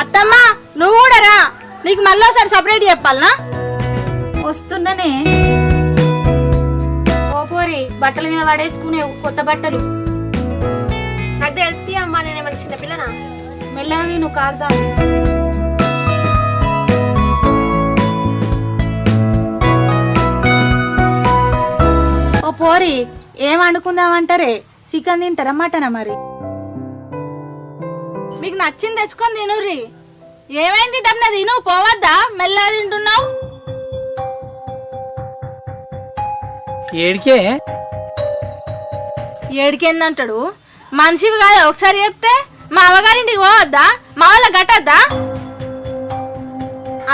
అత్తమ్మ నువ్వు కూడా రా, నీకు మళ్ళీసారి సపరేట్ చెప్పాలనా? వస్తున్నానే. ఓ పోరి బట్టల మీద పడేసుకునేవు కొత్త బట్టలు. నాకు తెలిస్తే అమ్మా నేనేమన్నా చిన్నపిల్లనా? మెల్లగా నువ్వు కాల్దా. ఓ పోరి ఏం వండుకుందామంటారే? చికెన్ తింటారా మటనా? మరి మీకు నచ్చింది తెచ్చుకొని తినుర్రి. ఏమైంది దమ్న తిను, పోవద్దా? మెల్లగా తింటున్నావు. ఏడికే ఏడికేందంటాడు? మనిషివి కాదా ఒకసారి చెప్తే? మా అవ్వగారింటికి పోవద్దా? మా వాళ్ళ గట్టద్దా?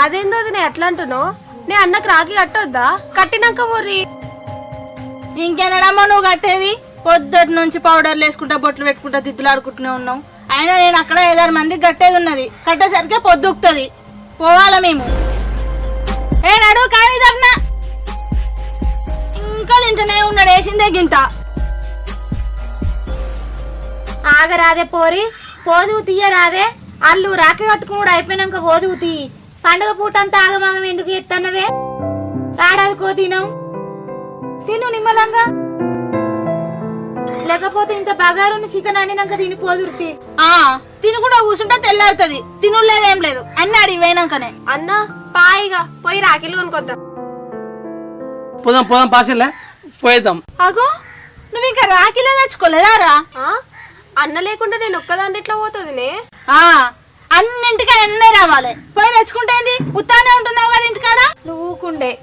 అదేందో నేను ఎట్లా అంటున్నావు? నేను అన్నకు రాఖీ కట్టొద్దా? కట్టినాక ఊరి ఇంకెన్నడమ్మా నువ్వు కట్టేది? పొద్దుటి నుంచి పౌడర్లు వేసుకుంటా బొట్లు పెట్టుకుంటా దిద్దులు ఆడుకుంటూనే ఉన్నావు. అయినా నేను అక్కడ 5-6 మందికి కట్టేది ఉన్నది. కట్టేసరికి పొద్దుకుతుంది. పోవాలా మేము? ఏ నడు కానీ దమ్నా ఇంకా తింటూనే ఉన్నాడు. వేసిందే గింత. ఆగరాదే పోరి, పోదువు తీయరాదే. అల్లు రాఖీ కట్టుకుని అయిపోయినాక పోదువు తీ. పండుగ పూట అంతా ఆగమాగం ఎందుకు ఎత్తన్నవే? ఏడాదికో తినవు. తిను నిమ్మలంగా, లేకపోతే ఇంత బగారుని చికెన్ వండినాక తిని పోదురుతి. తిని కూడా కూర్చుంటే తెల్లారుతుంది. తినులేదేం లేదు అన్ని అడిగి పోయినాకనే. అన్న పాయిగా పోయి రాఖీలు కొనుక్కొద్దాం. పోదాం పోదాం, పాసలే పోయేద్దాం. అగో నువ్వు ఇంకా రాఖీలే తెచ్చుకోలేదారా? అన్న లేకుండా నేను ఒక్కదాన్ని ఎట్లా పోతుందినే? అన్నింటికి అన్నీ రావాలి. పోయి తెచ్చుకుంటేంది? ఉత్తానే ఉంటున్నావు కదా ఇంటికాడ. నువ్వు ఊకుండే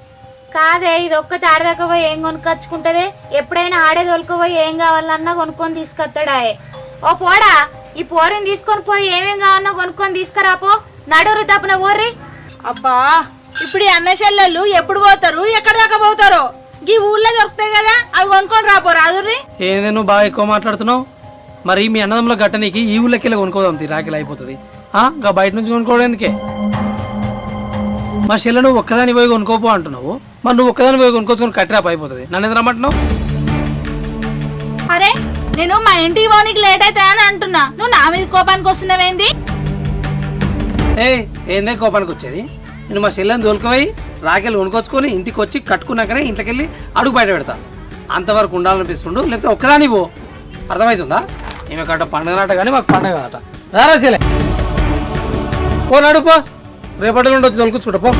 కాదే, ఇది ఒక్కటి ఆడదాకపోయి ఏం కొనుక్కొచ్చుకుంటదే? ఎప్పుడైనా ఆడే తోలుకోపోయి ఏం కావాలన్నా కొనుక్కొని తీసుకొస్తాడా? ఓ పోడా, ఈ పోరిని తీసుకొని పోయి ఏమేం కావాలన్నా కొనుక్కొని తీసుకురాపో. నడురు తప్పున ఓర్రి. అబ్బా ఇప్పుడు ఈ అన్న చెల్లెళ్ళు ఎప్పుడు పోతారు, ఎక్కడ దాకా పోతారో? ఈ ఊళ్ళో దొరుకుతాయి కదా, అవి కొనుక్కొని రాపోరా అదుర్రి. ఏంది నువ్వు బాగా ఎక్కువ మాట్లాడుతున్నావు? మరి మీ అన్నదమ్ముల గట్టనికి ఈ ఊళ్ళకెళ్ళి కొనుక్కోదాం. రాఖీలు అయిపోతుంది. ఇంకా బయట నుంచి కొనుక్కోవడం ఎందుకే? మా చెల్లె నువ్వు ఒక్కదాని పోయి కొనుక్కోపో అంటున్నావు. మరి నువ్వు ఒక్కదాని పోయి కొనుక్కొచ్చుకొని కట్టిరాపు అయిపోతుంది. నన్ను ఎందుకు రమ్మంటున్నావు? అరే నేను మా ఇంటికి పోనీకి లేట్ అవుతా అని అంటున్నా, నువ్వు నా మీద కోపానికి వస్తున్నావేంది? ఏందే కోపానికి వచ్చేది? నేను మా చెల్లెని తోలుకుపోయి రాఖీలు కొనుక్కొచ్చుకొని ఇంటికి వచ్చి కట్టుకున్నాకనే ఇంట్లోకి వెళ్ళి అడుగు బయట పెడతా. అంతవరకు ఉండాలనిపిస్తుండు. లేకపోతే ఒక్కదాని పో. అర్థమవుతుందా? ఈమె కట్ట పండుగ నాట కానీ మాకు పండుగ అట. రారా చెల్లె, పో నడుపో. రేపటి నుండి వచ్చి తొలుకొచ్చుకుంటా పో.